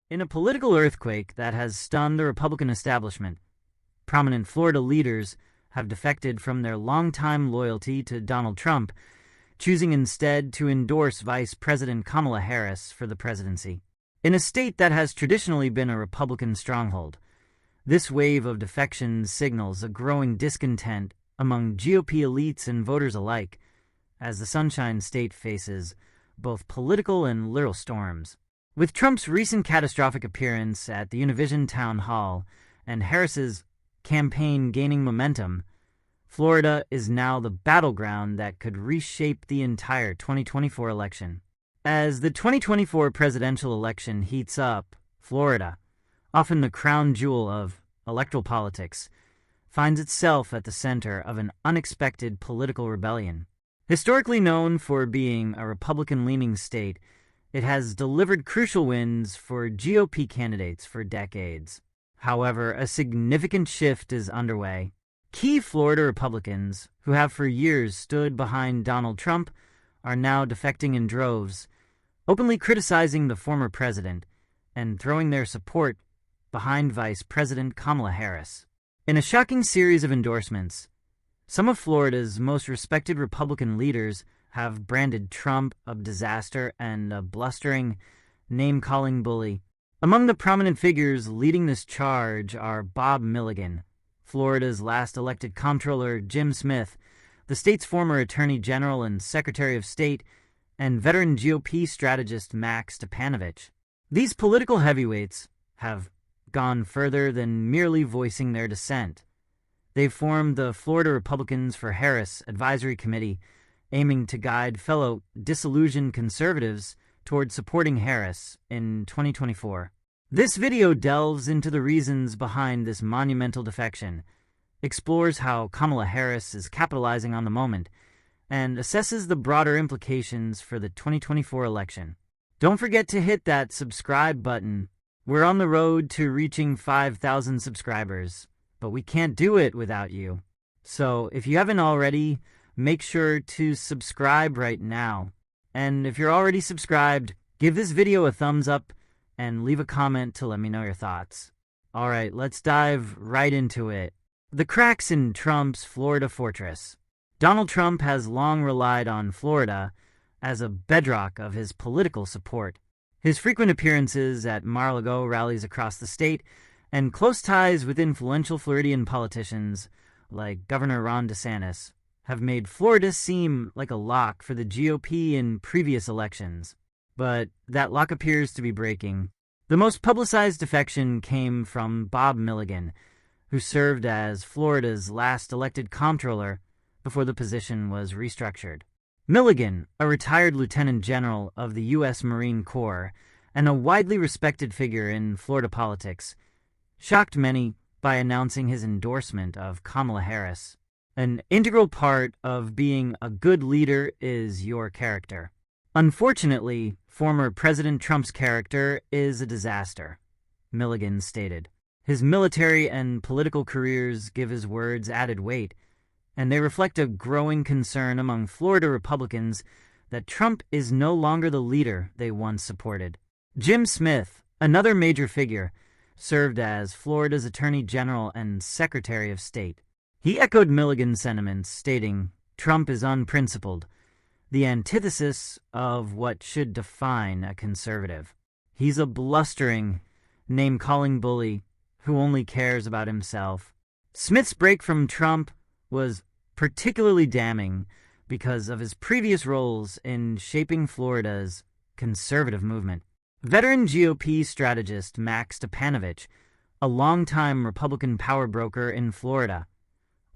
In a political earthquake that has stunned the Republican establishment, prominent Florida leaders have defected from their longtime loyalty to Donald Trump, choosing instead to endorse Vice President Kamala Harris for the presidency. In a state that has traditionally been a Republican stronghold, this wave of defections signals a growing discontent among GOP elites and voters alike as the Sunshine State faces both political and literal storms. With Trump's recent catastrophic appearance at the Univision town hall and Harris's campaign gaining momentum, Florida is now the battleground that could reshape the entire 2024 election. As the 2024 presidential election heats up, Florida, often the crown jewel of electoral politics, finds itself at the center of an unexpected political rebellion. Historically known for being a Republican-leaning state, it has delivered crucial wins for GOP candidates for decades. However, a significant shift is underway. Key Florida Republicans, who have for years stood behind Donald Trump, are now defecting in droves, openly criticizing the former president and throwing their support behind Vice President Kamala Harris. In a shocking series of endorsements, some of Florida's most respected Republican leaders have branded Trump a disaster and a blustering, name-calling bully. Among the prominent figures leading this charge are Bob Milligan, Florida's last elected comptroller Jim Smith, the state's former Attorney General and Secretary of State, and veteran GOP strategist Max Stepanovich. These political heavyweights have gone further than merely voicing their dissent. They've formed the Florida Republicans for Harris Advisory Committee, aiming to guide fellow disillusioned conservatives toward supporting Harris in 2024. This video delves into the reasons behind this monumental defection, explores how Kamala Harris is capitalizing on the moment, and assesses the broader implications for the 2024 election. Don't forget to hit that subscribe button. We're on the road to reaching 5,000 subscribers, but we can't do it without you. So if you haven't already, make sure to subscribe right now. And if you're already subscribed, give this video a thumbs up and leave a comment to let me know your thoughts. All right, let's dive right into it. The cracks in Trump's Florida fortress. Donald Trump has long relied on Florida as a bedrock of his political support. His frequent appearances at Mar-a-Lago rallies across the state and close ties with influential Floridian politicians like Governor Ron DeSantis have made Florida seem like a lock for the GOP in previous elections. But that lock appears to be breaking. The most publicized defection came from Bob Milligan, who served as Florida's last elected comptroller before the position was restructured. Milligan, a retired lieutenant general of the U.S. Marine Corps and a widely respected figure in Florida politics, shocked many by announcing his endorsement of Kamala Harris. An integral part of being a good leader is your character. Unfortunately, former President Trump's character is a disaster, Milligan stated. His military and political careers give his words added weight, and they reflect a growing concern among Florida Republicans that Trump is no longer the leader they once supported. Jim Smith, another major figure, served as Florida's Attorney General and Secretary of State. He echoed Milligan's sentiments, stating, "Trump is unprincipled, the antithesis of what should define a conservative. He's a blustering, name-calling bully who only cares about himself." Smith's break from Trump was particularly damning because of his previous roles in shaping Florida's conservative movement. Veteran GOP strategist Max Stepanovich, a longtime Republican power broker in Florida,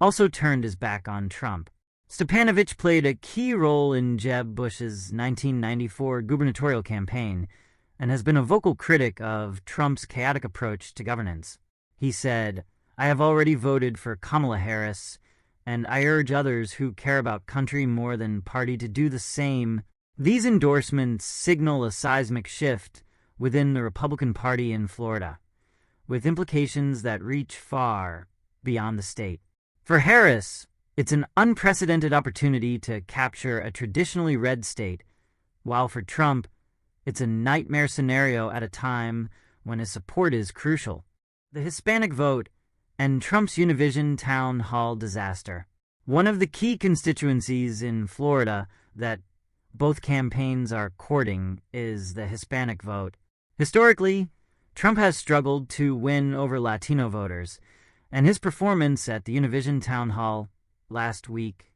also turned his back on Trump. Stepanovich played a key role in Jeb Bush's 1994 gubernatorial campaign and has been a vocal critic of Trump's chaotic approach to governance. He said, "I have already voted for Kamala Harris, and I urge others who care about country more than party to do the same." These endorsements signal a seismic shift within the Republican Party in Florida, with implications that reach far beyond the state. For Harris, it's an unprecedented opportunity to capture a traditionally red state, while for Trump, it's a nightmare scenario at a time when his support is crucial. The Hispanic vote and Trump's Univision town hall disaster. One of the key constituencies in Florida that both campaigns are courting is the Hispanic vote. Historically, Trump has struggled to win over Latino voters, and his performance at the Univision town hall last week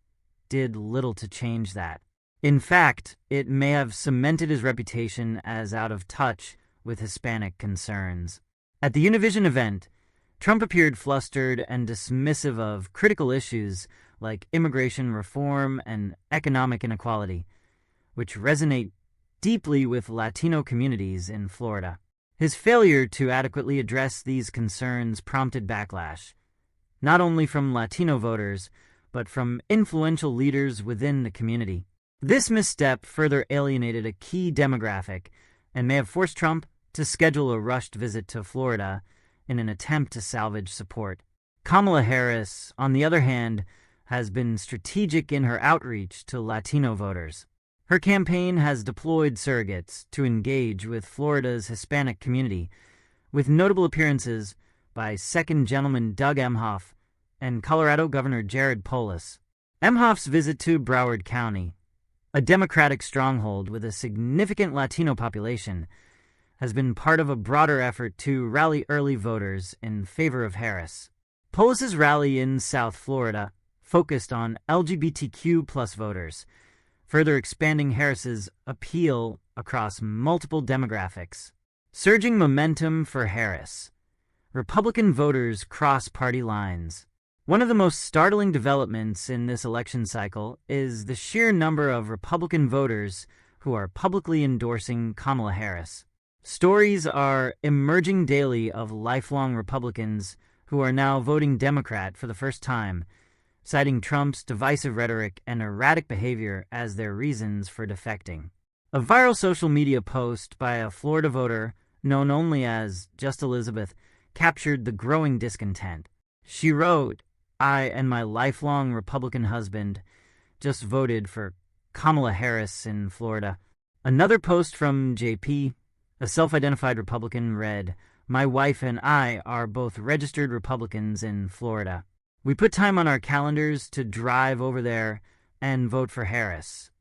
did little to change that. In fact, it may have cemented his reputation as out of touch with Hispanic concerns. At the Univision event, Trump appeared flustered and dismissive of critical issues like immigration reform and economic inequality, which resonate deeply with Latino communities in Florida. His failure to adequately address these concerns prompted backlash, not only from Latino voters, but from influential leaders within the community. This misstep further alienated a key demographic and may have forced Trump to schedule a rushed visit to Florida in an attempt to salvage support. Kamala Harris, on the other hand, has been strategic in her outreach to Latino voters. Her campaign has deployed surrogates to engage with Florida's Hispanic community, with notable appearances by Second Gentleman Doug Emhoff and Colorado Governor Jared Polis. Emhoff's visit to Broward County, a Democratic stronghold with a significant Latino population, has been part of a broader effort to rally early voters in favor of Harris. Polis's rally in South Florida focused on LGBTQ+ voters, further expanding Harris's appeal across multiple demographics. Surging momentum for Harris. Republican voters cross party lines. One of the most startling developments in this election cycle is the sheer number of Republican voters who are publicly endorsing Kamala Harris. Stories are emerging daily of lifelong Republicans who are now voting Democrat for the first time, citing Trump's divisive rhetoric and erratic behavior as their reasons for defecting. A viral social media post by a Florida voter known only as Just Elizabeth captured the growing discontent. She wrote, "I and my lifelong Republican husband just voted for Kamala Harris in Florida." Another post from JP, a self-identified Republican, read, "My wife and I are both registered Republicans in Florida. We put time on our calendars to drive over there and vote for Harris.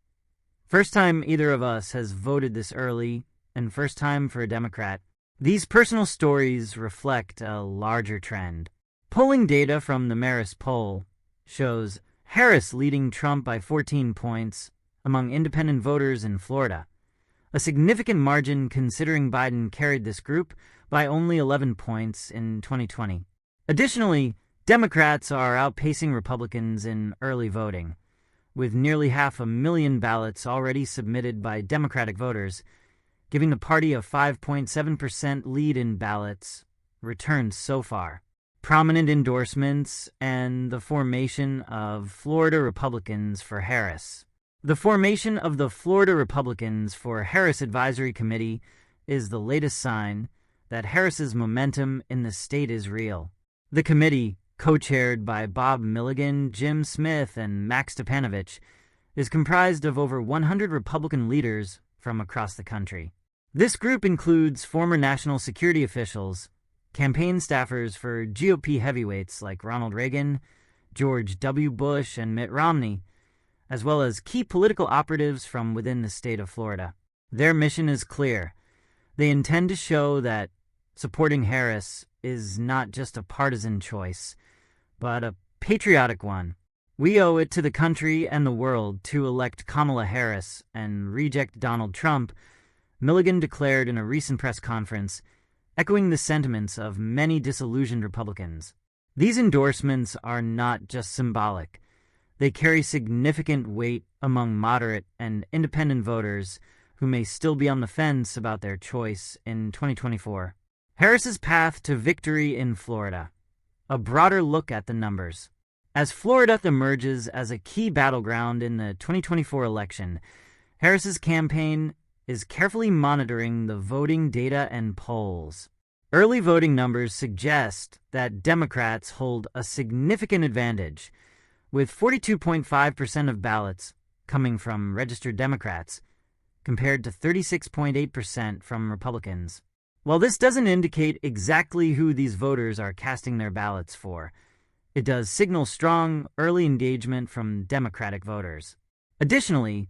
First time either of us has voted this early, and first time for a Democrat." These personal stories reflect a larger trend. Polling data from the Marist poll shows Harris leading Trump by 14 points among independent voters in Florida, a significant margin considering Biden carried this group by only 11 points in 2020. Additionally, Democrats are outpacing Republicans in early voting, with nearly 500,000 ballots already submitted by Democratic voters, giving the party a 5.7% lead in ballots returned so far. Prominent endorsements and the formation of Florida Republicans for Harris. The formation of the Florida Republicans for Harris Advisory Committee is the latest sign that Harris's momentum in the state is real. The committee, co-chaired by Bob Milligan, Jim Smith, and Max Stepanovich, is comprised of over 100 Republican leaders from across the country. This group includes former national security officials, campaign staffers for GOP heavyweights like Ronald Reagan, George W. Bush, and Mitt Romney, as well as key political operatives from within the state of Florida. Their mission is clear. They intend to show that supporting Harris is not just a partisan choice, but a patriotic one. "We owe it to the country and the world to elect Kamala Harris and reject Donald Trump," Milligan declared in a recent press conference, echoing the sentiments of many disillusioned Republicans. These endorsements are not just symbolic. They carry significant weight among moderate and independent voters who may still be on the fence about their choice in 2024. Harris's path to victory in Florida. A broader look at the numbers. As Florida emerges as a key battleground in the 2024 election, Harris's campaign is carefully monitoring the voting data and polls. Early voting numbers suggest that Democrats hold a significant advantage, with 42.5% of ballots coming from registered Democrats, compared to 36.8% from Republicans. While this doesn't indicate exactly who these voters are casting their ballots for, it does signal strong early engagement from Democratic voters. Additionally,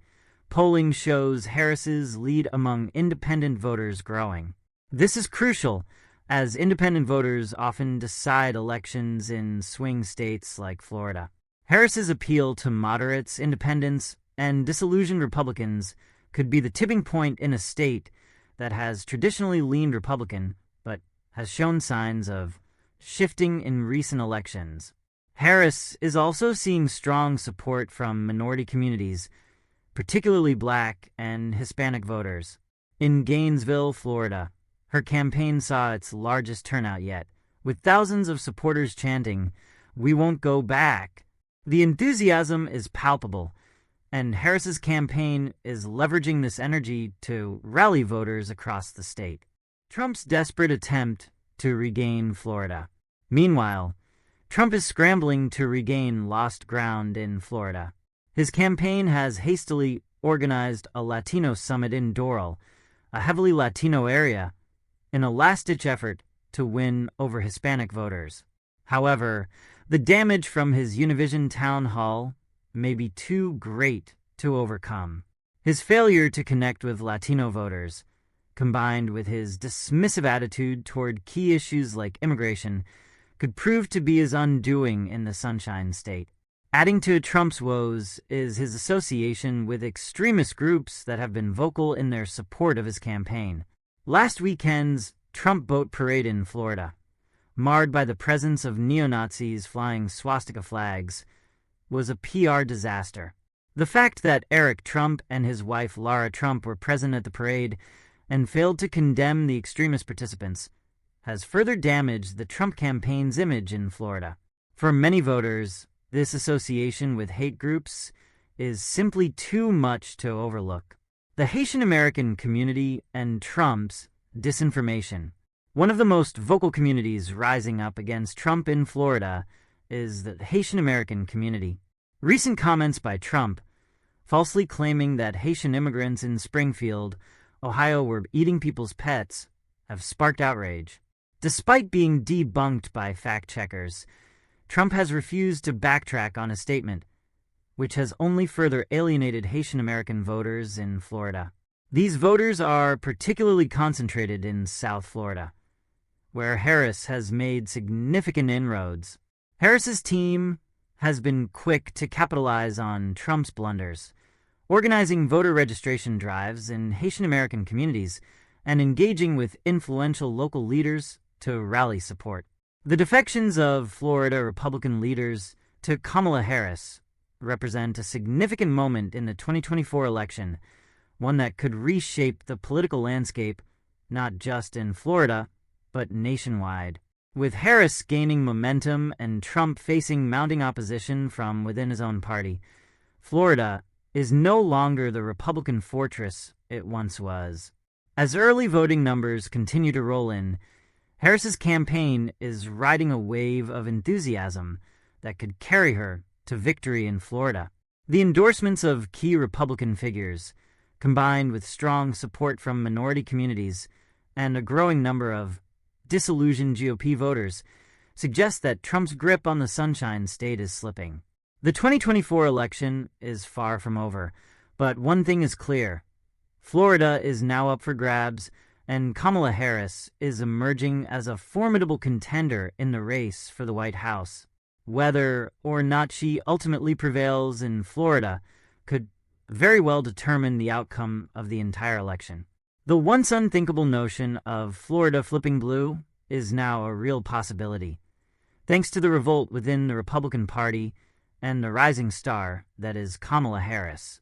polling shows Harris's lead among independent voters growing. This is crucial, as independent voters often decide elections in swing states like Florida. Harris's appeal to moderates, independents, and disillusioned Republicans could be the tipping point in a state that has traditionally leaned Republican, but has shown signs of shifting in recent elections. Harris is also seeing strong support from minority communities, particularly Black and Hispanic voters. In Gainesville, Florida, her campaign saw its largest turnout yet, with thousands of supporters chanting, "We won't go back." The enthusiasm is palpable, and Harris's campaign is leveraging this energy to rally voters across the state. Trump's desperate attempt to regain Florida. Meanwhile, Trump is scrambling to regain lost ground in Florida. His campaign has hastily organized a Latino summit in Doral, a heavily Latino area, in a last-ditch effort to win over Hispanic voters. However, the damage from his Univision town hall may be too great to overcome. His failure to connect with Latino voters, combined with his dismissive attitude toward key issues like immigration, could prove to be his undoing in the Sunshine State. Adding to Trump's woes is his association with extremist groups that have been vocal in their support of his campaign. Last weekend's Trump boat parade in Florida, marred by the presence of neo-Nazis flying swastika flags, was a PR disaster. The fact that Eric Trump and his wife Laura Trump were present at the parade and failed to condemn the extremist participants has further damaged the Trump campaign's image in Florida. For many voters, this association with hate groups is simply too much to overlook. The Haitian American community and Trump's disinformation. One of the most vocal communities rising up against Trump in Florida is the Haitian American community. Recent comments by Trump, falsely claiming that Haitian immigrants in Springfield, Ohio were eating people's pets, have sparked outrage. Despite being debunked by fact-checkers, Trump has refused to backtrack on his statement, which has only further alienated Haitian American voters in Florida. These voters are particularly concentrated in South Florida, where Harris has made significant inroads. Harris's team has been quick to capitalize on Trump's blunders, organizing voter registration drives in Haitian American communities and engaging with influential local leaders to rally support. The defections of Florida Republican leaders to Kamala Harris represent a significant moment in the 2024 election, one that could reshape the political landscape not just in Florida, but nationwide. With Harris gaining momentum and Trump facing mounting opposition from within his own party, Florida is no longer the Republican fortress it once was. As early voting numbers continue to roll in, Harris's campaign is riding a wave of enthusiasm that could carry her to victory in Florida. The endorsements of key Republican figures, combined with strong support from minority communities and a growing number of disillusioned GOP voters, suggest that Trump's grip on the Sunshine State is slipping. The 2024 election is far from over, but one thing is clear. Florida is now up for grabs, and Kamala Harris is emerging as a formidable contender in the race for the White House. Whether or not she ultimately prevails in Florida could very well determine the outcome of the entire election. The once unthinkable notion of Florida flipping blue is now a real possibility, thanks to the revolt within the Republican Party and the rising star that is Kamala Harris.